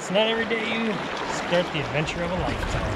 It's not every day you start the adventure of a lifetime.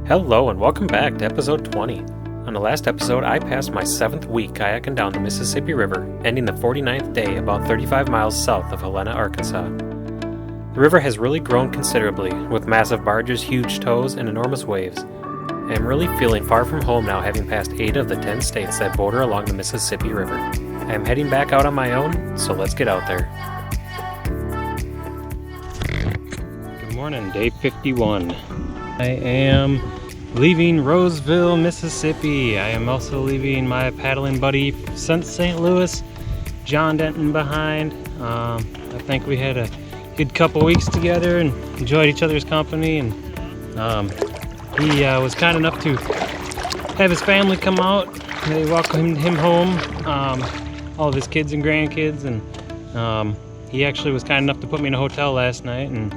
Hello and welcome back to episode 20. On the last episode, I passed my 7th week kayaking down the Mississippi River, ending the 49th day about 35 miles south of Helena, Arkansas. The river has really grown considerably, with massive barges, huge tows, and enormous waves. I am really feeling far from home now, having passed 8 of the 10 states that border along the Mississippi River. I am heading back out on my own, so let's get out there. Good morning, day 51. I am leaving Roseville, Mississippi. I am also leaving my paddling buddy since St. Louis, John Denton, behind. I think we had a good couple weeks together and enjoyed each other's company. And he was kind enough to have his family come out. They welcomed him home, all of his kids and grandkids. And he actually was kind enough to put me in a hotel last night and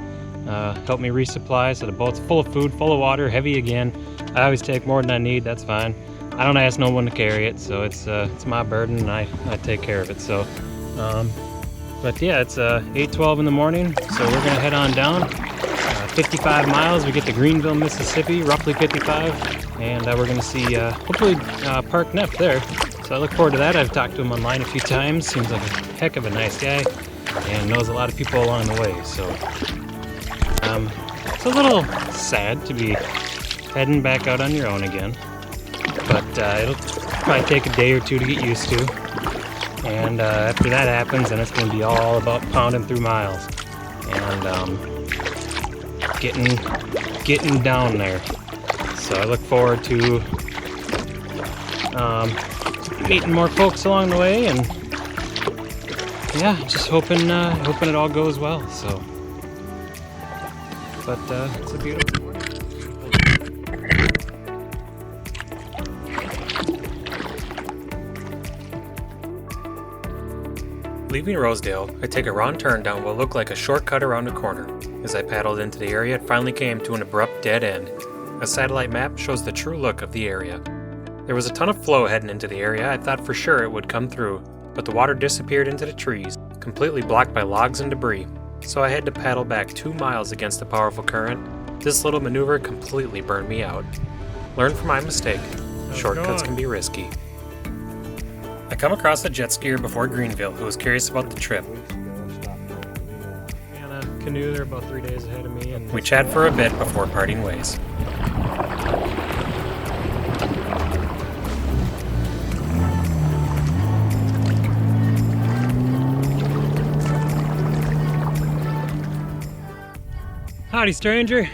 help me resupply, so the boat's full of food, full of water, heavy again. I always take more than I need, that's fine. I don't ask no one to carry it, so it's my burden and I take care of it. So, but yeah, it's 8:12 in the morning, so we're gonna head on down. 55 miles, we get to Greenville, Mississippi, roughly 55, and we're gonna see hopefully Park Neff there. So I look forward to that. I've talked to him online a few times. Seems like a heck of a nice guy and knows a lot of people along the way. So. It's a little sad to be heading back out on your own again, but it'll probably take a day or two to get used to, and after that happens, then it's going to be all about pounding through miles and getting down there. So I look forward to meeting more folks along the way, and yeah, just hoping it all goes well. So. But it's a beautiful morning. Leaving Rosedale, I take a wrong turn down what looked like a shortcut around a corner. As I paddled into the area, it finally came to an abrupt dead end. A satellite map shows the true look of the area. There was a ton of flow heading into the area. I thought for sure it would come through, but the water disappeared into the trees, completely blocked by logs and debris. So I had to paddle back 2 miles against the powerful current. This little maneuver completely burned me out. Learn from my mistake. Shortcuts can be risky. I come across a jet skier before Greenville who was curious about the trip. And a canoe, they're about 3 days ahead of me. And we chat for a bit before parting ways. Howdy, stranger. Hey.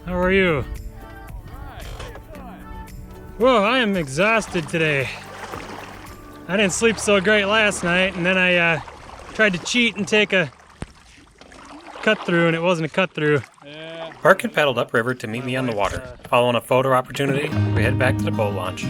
How are you? Whoa, I am exhausted today. I didn't sleep so great last night, and then I tried to cheat and take a cut through, and it wasn't a cut through. Yeah. Park had paddled upriver to meet me on the water. Following a photo opportunity, we head back to the boat launch.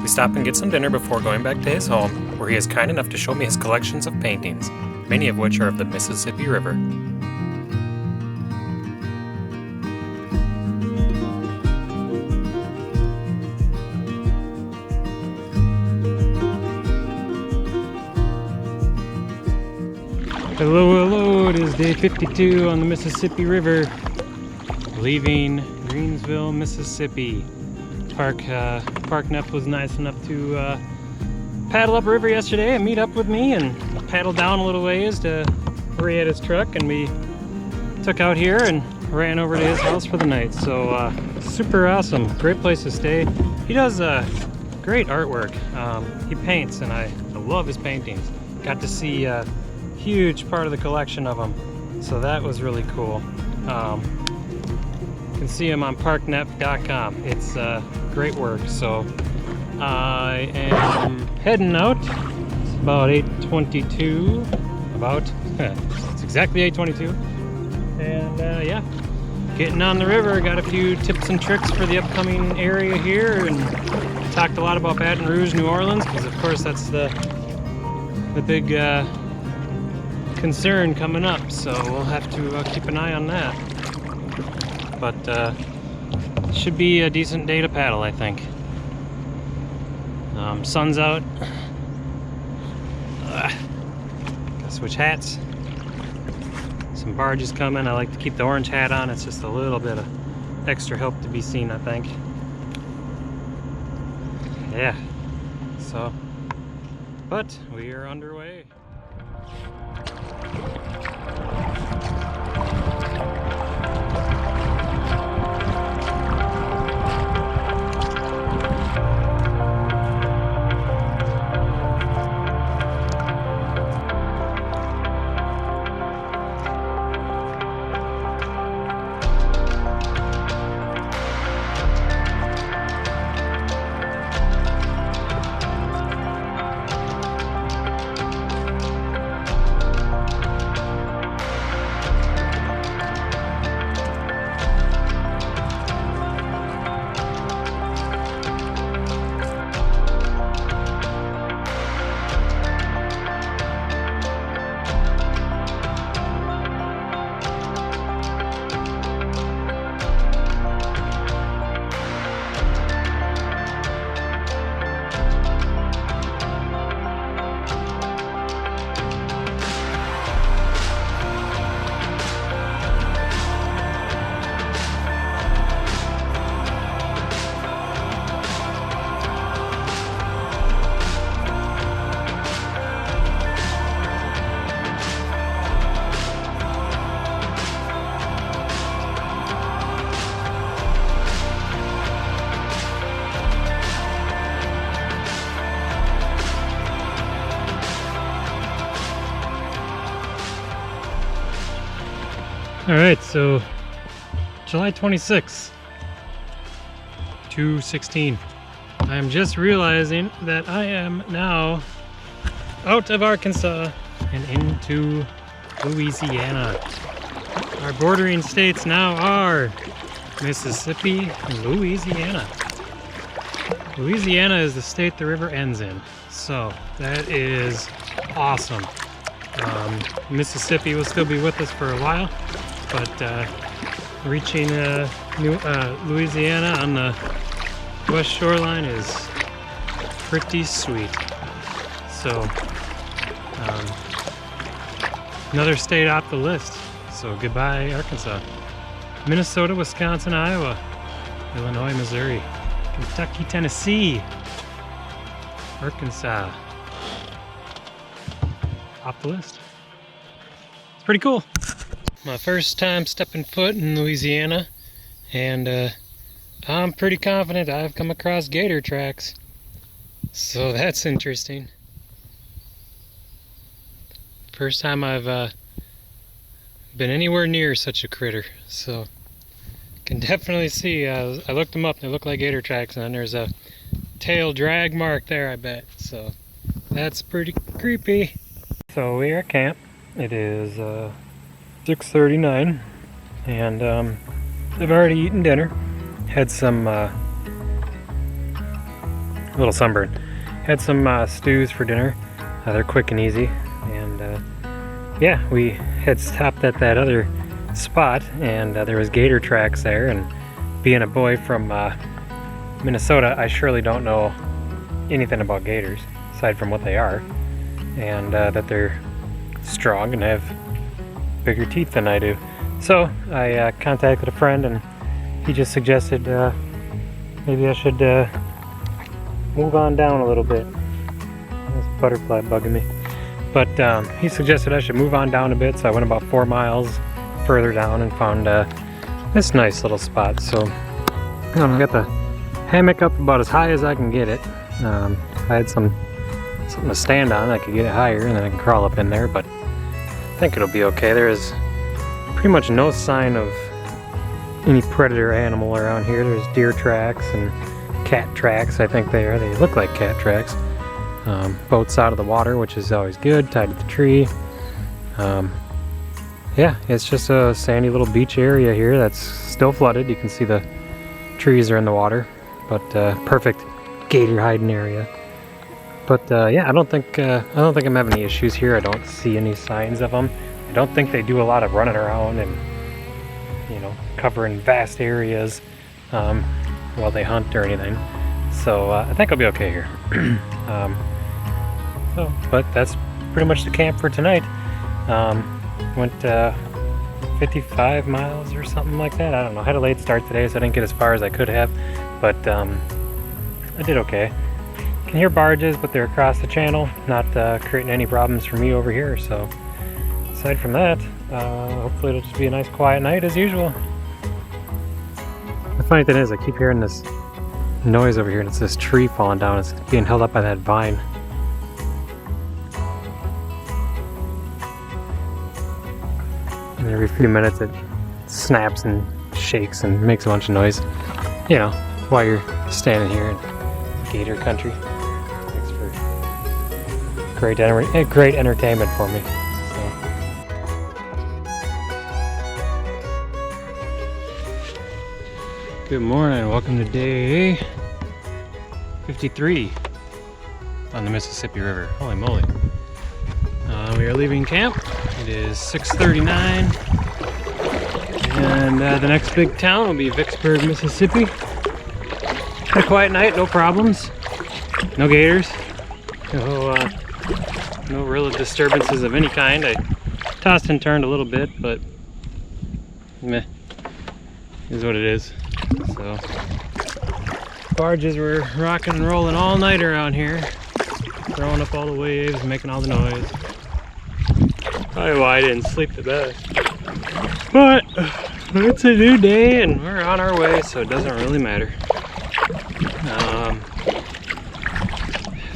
We stop and get some dinner before going back to his home, where he is kind enough to show me his collections of paintings, many of which are of the Mississippi River. Hello, hello. So it is day 52 on the Mississippi River, leaving Greensville, Mississippi. Park Neff was nice enough to paddle upriver yesterday and meet up with me and paddle down a little ways to where he had his truck, and we took out here and ran over to his house for the night. So super awesome, great place to stay. He does great artwork. He paints, and I love his paintings. Got to see a huge part of the collection of them, so that was really cool. You can see him on parkneff.com. It's great work. So I am heading out. It's about 8:22. It's exactly 8:22. And yeah, getting on the river. Got a few tips and tricks for the upcoming area here, and talked a lot about Baton Rouge, New Orleans, because of course that's the big concern coming up. So we'll have to keep an eye on that. But should be a decent day to paddle, I think. Sun's out. Gotta switch hats. Some barges coming. I like to keep the orange hat on. It's just a little bit of extra help to be seen, I think. Yeah. So, but we are underway. All right, so July 26th, 2:16. I'm just realizing that I am now out of Arkansas and into Louisiana. Our bordering states now are Mississippi and Louisiana. Louisiana is the state the river ends in, so that is awesome. Mississippi will still be with us for a while, but reaching Louisiana on the west shoreline is pretty sweet. So another state off the list. So goodbye, Arkansas. Minnesota, Wisconsin, Iowa, Illinois, Missouri, Kentucky, Tennessee, Arkansas. Off the list. It's pretty cool. My first time stepping foot in Louisiana, and I'm pretty confident I've come across gator tracks. So that's interesting. First time I've been anywhere near such a critter. So can definitely see, I looked them up, they look like gator tracks, and then there's a tail drag mark there, I bet. So that's pretty creepy. So we are at camp. It is 6:39, and I've already eaten dinner. Had some little sunburn. Had some stews for dinner. They're quick and easy, and yeah, we had stopped at that other spot, and there was gator tracks there. And being a boy from Minnesota, I surely don't know anything about gators aside from what they are, and that they're strong and have bigger teeth than I do. So I contacted a friend, and he just suggested maybe I should move on down a little bit. There's a butterfly bugging me. But he suggested I should move on down a bit, so I went about 4 miles further down and found this nice little spot. So I got the hammock up about as high as I can get it. I had something to stand on. I could get it higher, and then I can crawl up in there, but I think it'll be okay. There is pretty much no sign of any predator animal around here. There's deer tracks and cat tracks. I think they look like cat tracks. Boats out of the water, which is always good, tied to the tree. Yeah, it's just a sandy little beach area here that's still flooded. You can see the trees are in the water, but perfect gator hiding area. But yeah, I don't think I'm having any issues here. I don't see any signs of them. I don't think they do a lot of running around and, you know, covering vast areas while they hunt or anything. So I think I'll be okay here. But that's pretty much the camp for tonight. Went 55 miles or something like that. I don't know. I had a late start today, so I didn't get as far as I could have, but I did okay. Can hear barges, but they're across the channel, not creating any problems for me over here. So aside from that, hopefully it'll just be a nice quiet night as usual. The funny thing is, I keep hearing this noise over here, and it's this tree falling down. It's being held up by that vine. And every few minutes it snaps and shakes and makes a bunch of noise, you know, while you're standing here in gator country. Thanks for great entertainment for me. So. Good morning, welcome to day 53 on the Mississippi River. Holy moly. We are leaving camp. It is 6:39, and the next big town will be Vicksburg, Mississippi. Had a quiet night, no problems, no gators, no real disturbances of any kind. I tossed and turned a little bit, but meh, is what it is. So barges were rocking and rolling all night around here, throwing up all the waves, making all the noise. Probably why I didn't sleep the best. But it's a new day and we're on our way, so it doesn't really matter.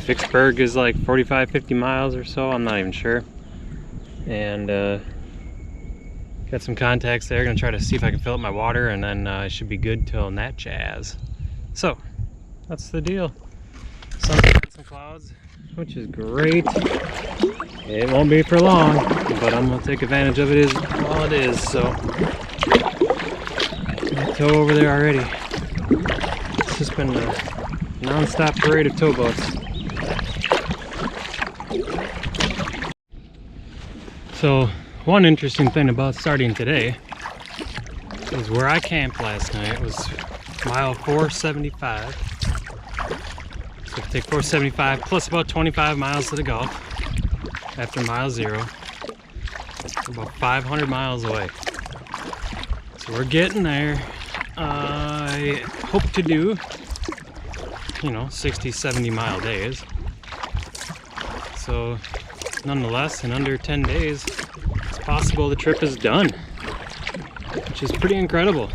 Vicksburg is like 45-50 miles or so, I'm not even sure. And got some contacts there, gonna try to see if I can fill up my water, and then I should be good till Natchez. So that's the deal. Some clouds, which is great. It won't be for long, but I'm gonna take advantage of it while it is. So tow over there already. It's just been a non-stop parade of towboats. So one interesting thing about starting today is where I camped last night was mile 475. So I take 475 plus about 25 miles to the Gulf after mile 0. About 500 miles away. So we're getting there. I hope to do, 60-70 mile days. So nonetheless, in under 10 days, it's possible the trip is done, which is pretty incredible.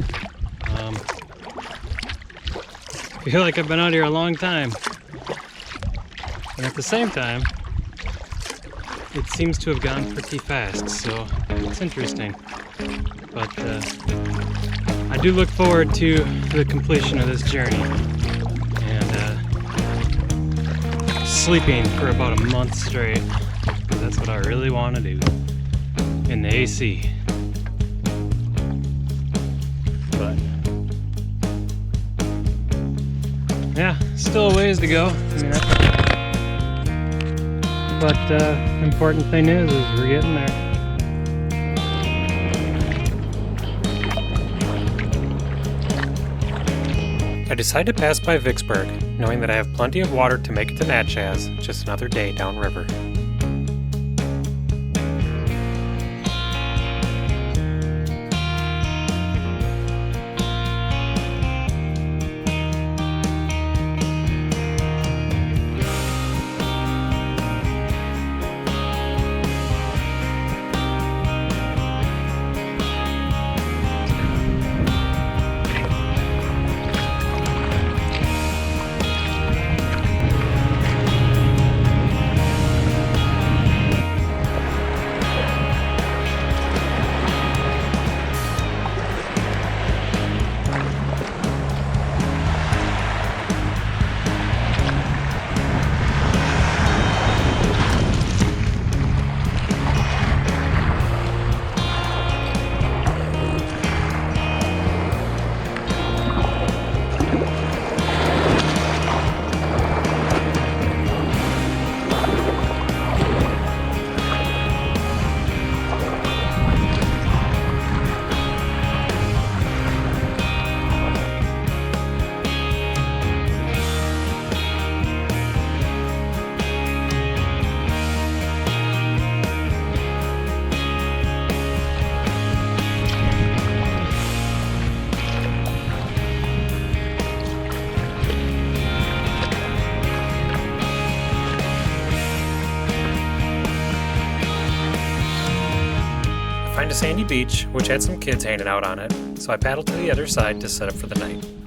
I feel like I've been out here a long time, and at the same time, it seems to have gone pretty fast, so it's interesting. But I do look forward to the completion of this journey and sleeping for about a month straight, because that's what I really want to do in the AC. But yeah, still a ways to go. But the important thing is we're getting there. I decided to pass by Vicksburg, knowing that I have plenty of water to make it to Natchez, just another day downriver. find a sandy beach, which had some kids hanging out on it, so I paddled to the other side to set up for the night.